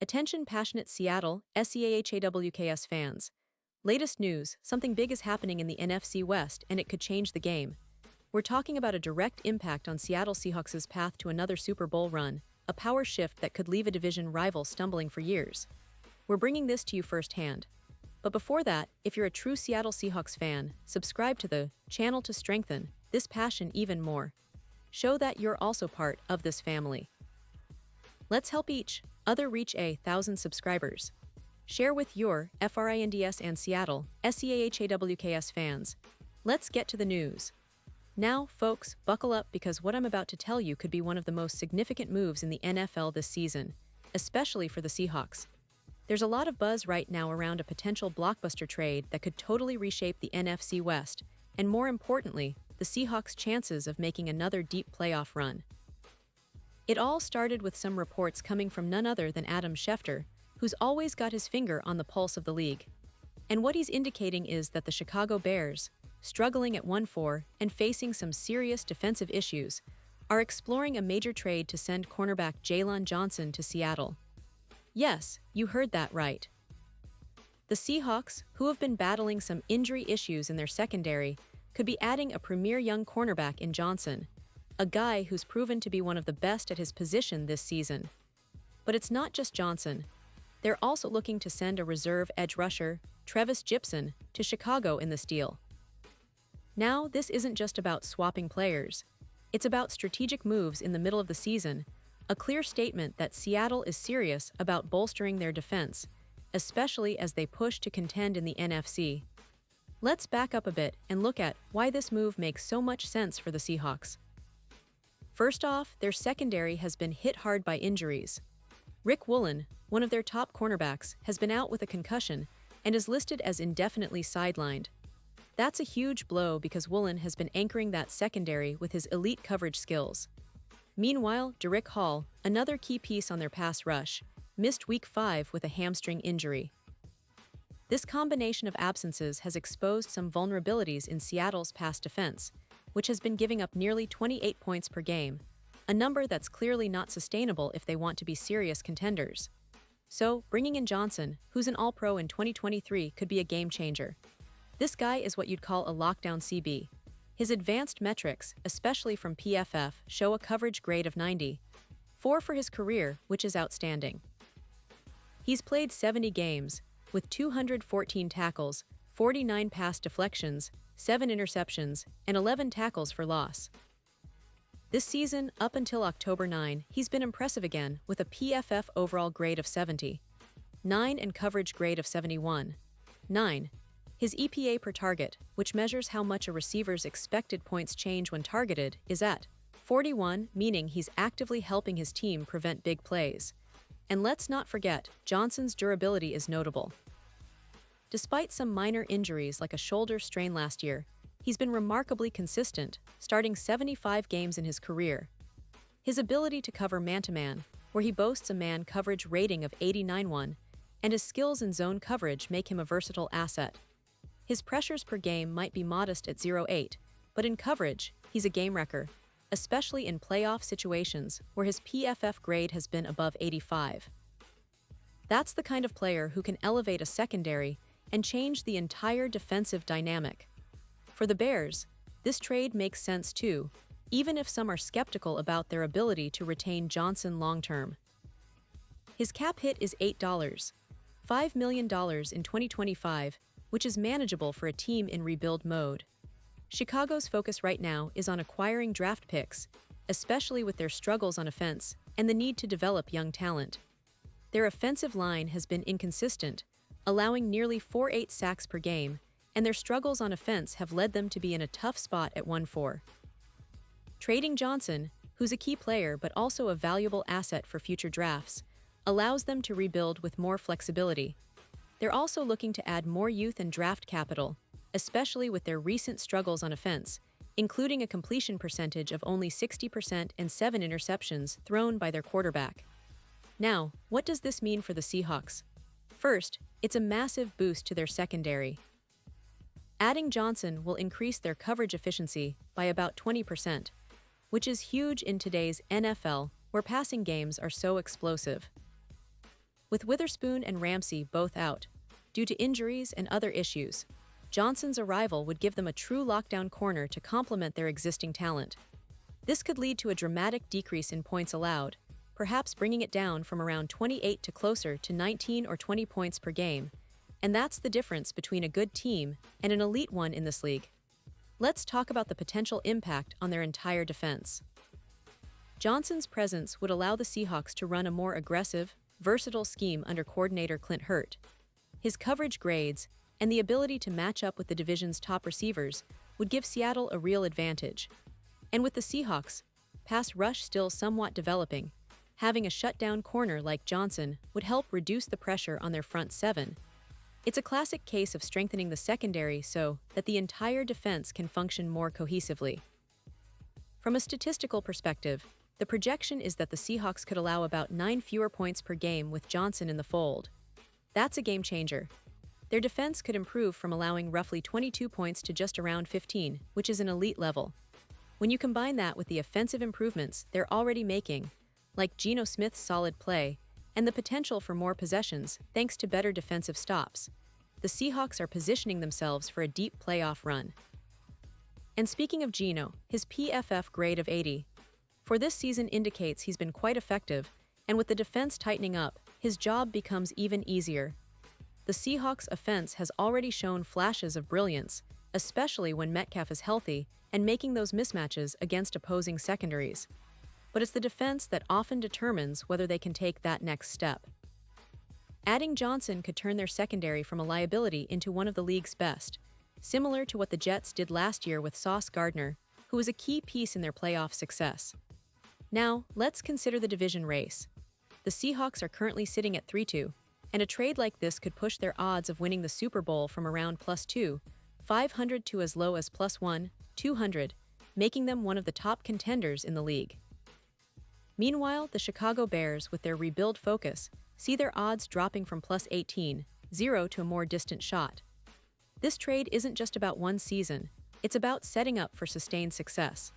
Attention passionate Seattle, SEAHAWKS fans. Latest news, something big is happening in the NFC West and it could change the game. We're talking about a direct impact on Seattle Seahawks' path to another Super Bowl run, a power shift that could leave a division rival stumbling for years. We're bringing this to you firsthand. But before that, if you're a true Seattle Seahawks fan, subscribe to the channel to strengthen this passion even more. Show that you're also part of this family. Let's help each other reach 1,000 subscribers. Share with your FRINDS and Seattle, SEAHAWKS fans. Let's get to the news. Now, folks, buckle up because what I'm about to tell you could be one of the most significant moves in the NFL this season, especially for the Seahawks. There's a lot of buzz right now around a potential blockbuster trade that could totally reshape the NFC West, and more importantly, the Seahawks' chances of making another deep playoff run. It all started with some reports coming from none other than Adam Schefter, who's always got his finger on the pulse of the league. And what he's indicating is that the Chicago Bears, struggling at 1-4 and facing some serious defensive issues, are exploring a major trade to send cornerback Jaylon Johnson to Seattle. Yes, you heard that right. The Seahawks, who have been battling some injury issues in their secondary, could be adding a premier young cornerback in Johnson, a guy who's proven to be one of the best at his position this season. But it's not just Johnson. They're also looking to send a reserve edge rusher, Trevis Gipson, to Chicago in this deal. Now, this isn't just about swapping players. It's about strategic moves in the middle of the season, a clear statement that Seattle is serious about bolstering their defense, especially as they push to contend in the NFC. Let's back up a bit and look at why this move makes so much sense for the Seahawks. First off, their secondary has been hit hard by injuries. Rick Woolen, one of their top cornerbacks, has been out with a concussion and is listed as indefinitely sidelined. That's a huge blow because Woolen has been anchoring that secondary with his elite coverage skills. Meanwhile, Derick Hall, another key piece on their pass rush, missed Week 5 with a hamstring injury. This combination of absences has exposed some vulnerabilities in Seattle's pass defense, which has been giving up nearly 28 points per game, a number that's clearly not sustainable if they want to be serious contenders. So, bringing in Johnson, who's an All-Pro in 2023, could be a game-changer. This guy is what you'd call a lockdown CB. His advanced metrics, especially from PFF, show a coverage grade of 94 for his career, which is outstanding. He's played 70 games, with 214 tackles, 49 pass deflections, 7 interceptions, and 11 tackles for loss. This season, up until October 9, he's been impressive again with a PFF overall grade of 70, 9 and coverage grade of 71, 9. His EPA per target, which measures how much a receiver's expected points change when targeted, is at 41, meaning he's actively helping his team prevent big plays. And let's not forget, Johnson's durability is notable. Despite some minor injuries like a shoulder strain last year, he's been remarkably consistent, starting 75 games in his career. His ability to cover man-to-man, where he boasts a man coverage rating of 89-1, and his skills in zone coverage make him a versatile asset. His pressures per game might be modest at 0.8, but in coverage, he's a game wrecker, especially in playoff situations where his PFF grade has been above 85. That's the kind of player who can elevate a secondary and change the entire defensive dynamic. For the Bears, this trade makes sense too, even if some are skeptical about their ability to retain Johnson long-term. His cap hit is $5 million in 2025, which is manageable for a team in rebuild mode. Chicago's focus right now is on acquiring draft picks, especially with their struggles on offense and the need to develop young talent. Their offensive line has been inconsistent, allowing nearly 4.8 sacks per game, and their struggles on offense have led them to be in a tough spot at 1-4. Trading Johnson, who's a key player but also a valuable asset for future drafts, allows them to rebuild with more flexibility. They're also looking to add more youth and draft capital, especially with their recent struggles on offense, including a completion percentage of only 60% and 7 interceptions thrown by their quarterback. Now, what does this mean for the Seahawks? First, it's a massive boost to their secondary. Adding Johnson will increase their coverage efficiency by about 20%, which is huge in today's NFL, where passing games are so explosive. With Witherspoon and Ramsey both out, due to injuries and other issues, Johnson's arrival would give them a true lockdown corner to complement their existing talent. This could lead to a dramatic decrease in points allowed, perhaps bringing it down from around 28 to closer to 19 or 20 points per game, and that's the difference between a good team and an elite one in this league. Let's talk about the potential impact on their entire defense. Johnson's presence would allow the Seahawks to run a more aggressive, versatile scheme under coordinator Clint Hurt. His coverage grades and the ability to match up with the division's top receivers would give Seattle a real advantage. And with the Seahawks, pass rush still somewhat developing, having a shutdown corner like Johnson would help reduce the pressure on their front seven. It's a classic case of strengthening the secondary so that the entire defense can function more cohesively. From a statistical perspective, the projection is that the Seahawks could allow about 9 fewer points per game with Johnson in the fold. That's a game changer. Their defense could improve from allowing roughly 22 points to just around 15, which is an elite level. When you combine that with the offensive improvements they're already making, like Geno Smith's solid play, and the potential for more possessions thanks to better defensive stops, the Seahawks are positioning themselves for a deep playoff run. And speaking of Geno, his PFF grade of 80 for this season indicates he's been quite effective, and with the defense tightening up, his job becomes even easier. The Seahawks' offense has already shown flashes of brilliance, especially when Metcalf is healthy and making those mismatches against opposing secondaries. But it's the defense that often determines whether they can take that next step. Adding Johnson could turn their secondary from a liability into one of the league's best, similar to what the Jets did last year with Sauce Gardner, who was a key piece in their playoff success. Now, let's consider the division race. The Seahawks are currently sitting at 3-2, and a trade like this could push their odds of winning the Super Bowl from around +2,500 to as low as +1,200, making them one of the top contenders in the league. Meanwhile, the Chicago Bears, with their rebuild focus, see their odds dropping from +18,000 to a more distant shot. This trade isn't just about one season, it's about setting up for sustained success.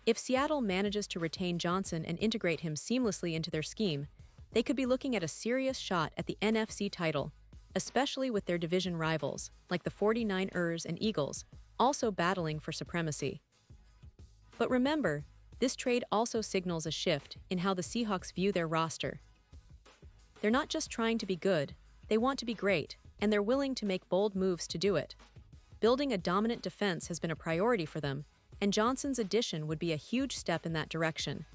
If Seattle manages to retain Johnson and integrate him seamlessly into their scheme, they could be looking at a serious shot at the NFC title, especially with their division rivals, like the 49ers and Eagles, also battling for supremacy. But remember, this trade also signals a shift in how the Seahawks view their roster. They're not just trying to be good, they want to be great, and they're willing to make bold moves to do it. Building a dominant defense has been a priority for them, and Johnson's addition would be a huge step in that direction.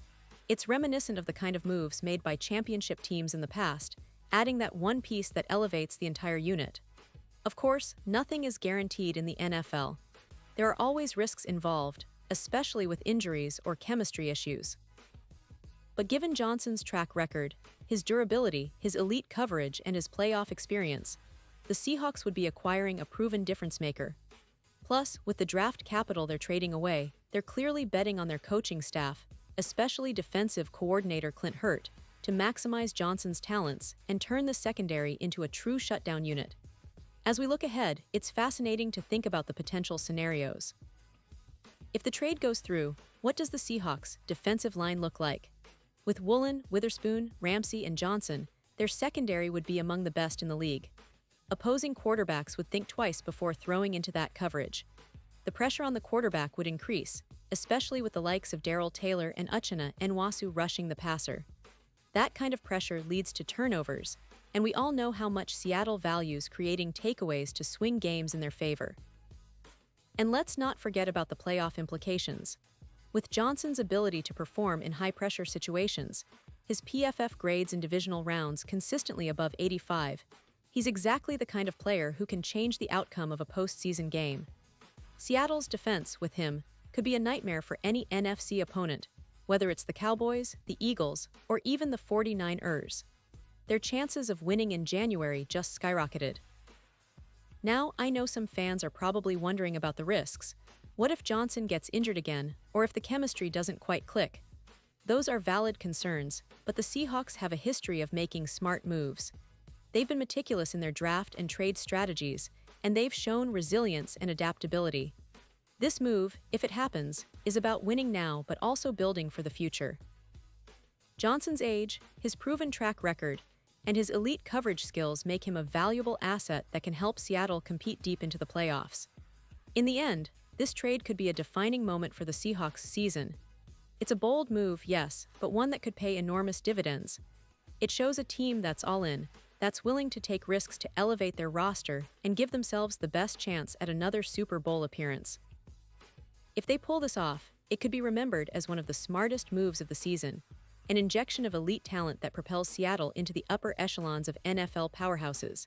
It's reminiscent of the kind of moves made by championship teams in the past, adding that one piece that elevates the entire unit. Of course, nothing is guaranteed in the NFL. There are always risks involved, especially with injuries or chemistry issues. But given Johnson's track record, his durability, his elite coverage, and his playoff experience, the Seahawks would be acquiring a proven difference-maker. Plus, with the draft capital they're trading away, they're clearly betting on their coaching staff, especially defensive coordinator Clint Hurt, to maximize Johnson's talents and turn the secondary into a true shutdown unit. As we look ahead, it's fascinating to think about the potential scenarios. If the trade goes through, what does the Seahawks' defensive line look like? With Woolen, Witherspoon, Ramsey, and Johnson, their secondary would be among the best in the league. Opposing quarterbacks would think twice before throwing into that coverage. The pressure on the quarterback would increase, especially with the likes of Darrell Taylor and Uchenna Nwasu rushing the passer. That kind of pressure leads to turnovers, and we all know how much Seattle values creating takeaways to swing games in their favor. And let's not forget about the playoff implications. With Johnson's ability to perform in high-pressure situations, his PFF grades in divisional rounds consistently above 85, he's exactly the kind of player who can change the outcome of a postseason game. Seattle's defense, with him, could be a nightmare for any NFC opponent, whether it's the Cowboys, the Eagles, or even the 49ers. Their chances of winning in January just skyrocketed. Now, I know some fans are probably wondering about the risks. What if Johnson gets injured again, or if the chemistry doesn't quite click? Those are valid concerns, but the Seahawks have a history of making smart moves. They've been meticulous in their draft and trade strategies, and they've shown resilience and adaptability. This move, if it happens, is about winning now but also building for the future. Johnson's age, his proven track record, and his elite coverage skills make him a valuable asset that can help Seattle compete deep into the playoffs. In the end, this trade could be a defining moment for the Seahawks season. It's a bold move, yes, but one that could pay enormous dividends. It shows a team that's all in, that's willing to take risks to elevate their roster and give themselves the best chance at another Super Bowl appearance. If they pull this off, it could be remembered as one of the smartest moves of the season, an injection of elite talent that propels Seattle into the upper echelons of NFL powerhouses.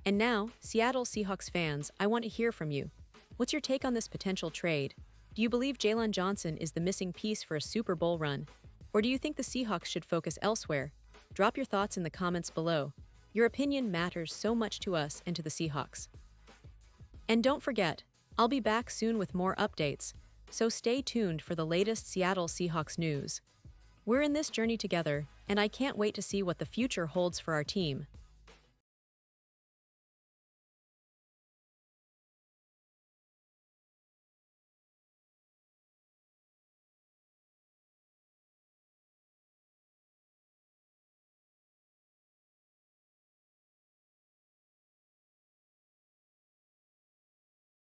And now, Seattle Seahawks fans, I want to hear from you. What's your take on this potential trade? Do you believe Jalen Johnson is the missing piece for a Super Bowl run? Or do you think the Seahawks should focus elsewhere? Drop your thoughts in the comments below. Your opinion matters so much to us and to the Seahawks. And don't forget, I'll be back soon with more updates, so stay tuned for the latest Seattle Seahawks news. We're in this journey together, and I can't wait to see what the future holds for our team.